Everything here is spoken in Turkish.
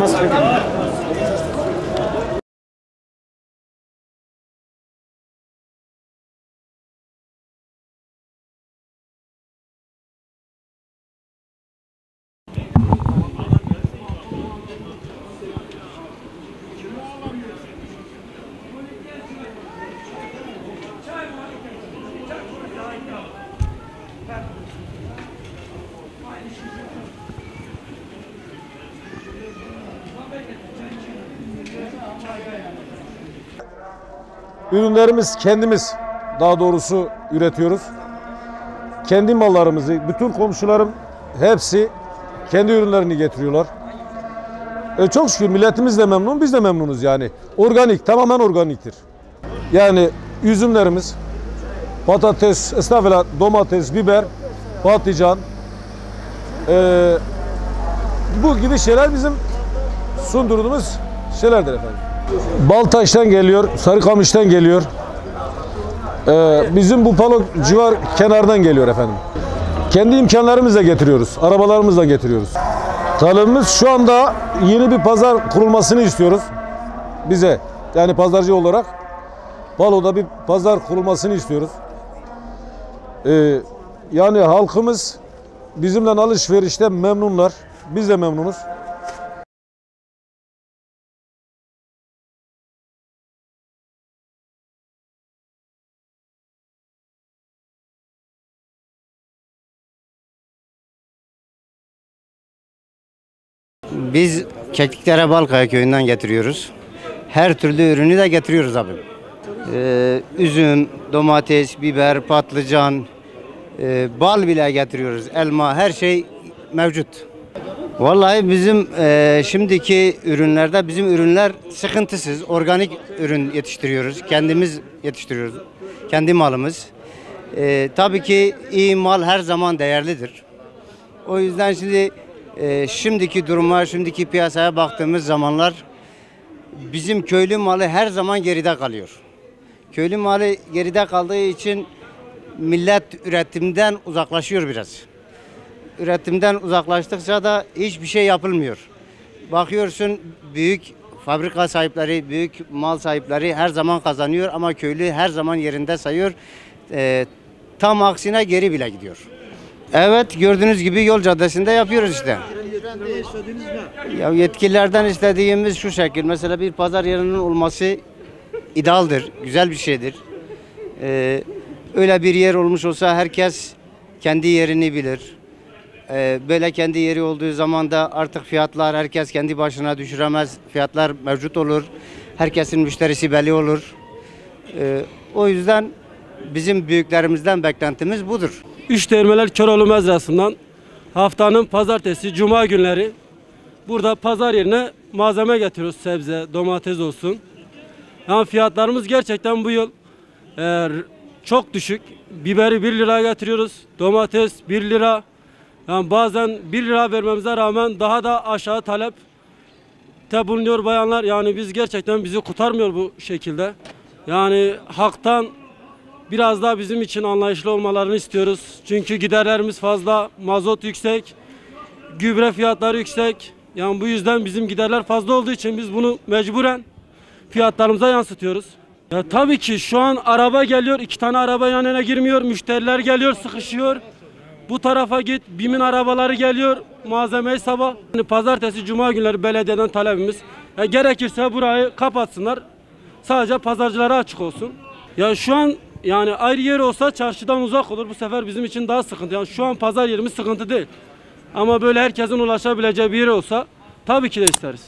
namaz kılıyor. Ürünlerimiz kendimiz daha doğrusu üretiyoruz. Kendi mallarımızı, bütün komşularım hepsi kendi ürünlerini getiriyorlar. Çok şükür milletimiz de memnun, biz de memnunuz yani. Organik, tamamen organiktir. Yani üzümlerimiz, patates, estağfurullah, domates, biber, patlıcan, bu gibi şeyler bizim sundurduğumuz şeylerdir efendim. Baltaş'tan geliyor, Sarıkamış'tan geliyor. Bizim bu Palok civar kenardan geliyor efendim. Kendi imkanlarımızla getiriyoruz, arabalarımızla getiriyoruz. Talebimiz şu anda yeni bir pazar kurulmasını istiyoruz bize. Yani pazarcı olarak Palok'ta bir pazar kurulmasını istiyoruz. Yani halkımız bizimle alışverişte memnunlar, biz de memnunuz. Biz Kekliklere Balkaya köyünden getiriyoruz. Her türlü ürünü de getiriyoruz abi. Üzüm, domates, biber, patlıcan, bal bile getiriyoruz. Elma, her şey mevcut. Vallahi bizim şimdiki ürünlerde bizim ürünler sıkıntısız. Organik ürün yetiştiriyoruz. Kendimiz yetiştiriyoruz. Kendi malımız. Tabii ki iyi mal her zaman değerlidir. O yüzden şimdiki duruma, şimdiki piyasaya baktığımız zamanlar bizim köylü malı her zaman geride kalıyor. Köylü malı geride kaldığı için millet üretimden uzaklaşıyor biraz. Üretimden uzaklaştıkça da hiçbir şey yapılmıyor. Bakıyorsun büyük fabrika sahipleri, büyük mal sahipleri her zaman kazanıyor ama köylü her zaman yerinde sayıyor. Tam aksine geri bile gidiyor. Evet, gördüğünüz gibi yol caddesinde yapıyoruz işte. Ya yetkililerden istediğimiz şu şekil. Mesela bir pazar yerinin olması idealdir, güzel bir şeydir. Öyle bir yer olmuş olsa herkes kendi yerini bilir. Böyle kendi yeri olduğu zaman da artık fiyatlar herkes kendi başına düşüremez. Fiyatlar mevcut olur. Herkesin müşterisi belli olur. O yüzden bizim büyüklerimizden beklentimiz budur. Üçdeğirmeler Köroğlu mezrasından haftanın pazartesi, cuma günleri burada pazar yerine malzeme getiriyoruz. Sebze, domates olsun. Yani fiyatlarımız gerçekten bu yıl çok düşük. Biberi 1 lira getiriyoruz. Domates 1 lira. Yani bazen 1 lira vermemize rağmen daha da aşağı talep bulunuyor bayanlar. Yani biz gerçekten bizi kurtarmıyor bu şekilde. Yani halktan biraz daha bizim için anlayışlı olmalarını istiyoruz. Çünkü giderlerimiz fazla, mazot yüksek, gübre fiyatları yüksek. Yani bu yüzden bizim giderler fazla olduğu için biz bunu mecburen fiyatlarımıza yansıtıyoruz. Ya tabii ki şu an araba geliyor, 2 tane araba yan yana girmiyor, müşteriler geliyor, sıkışıyor. Bu tarafa git, BİM'in arabaları geliyor, malzemeyi sabah. Yani pazartesi, cuma günleri belediyeden talebimiz. Gerekirse burayı kapatsınlar, sadece pazarcılara açık olsun. Ya şu an yani ayrı yer olsa çarşıdan uzak olur. Bu sefer bizim için daha sıkıntı. Yani şu an pazar yerimiz sıkıntı değil. Ama böyle herkesin ulaşabileceği bir yer olsa tabii ki de isteriz.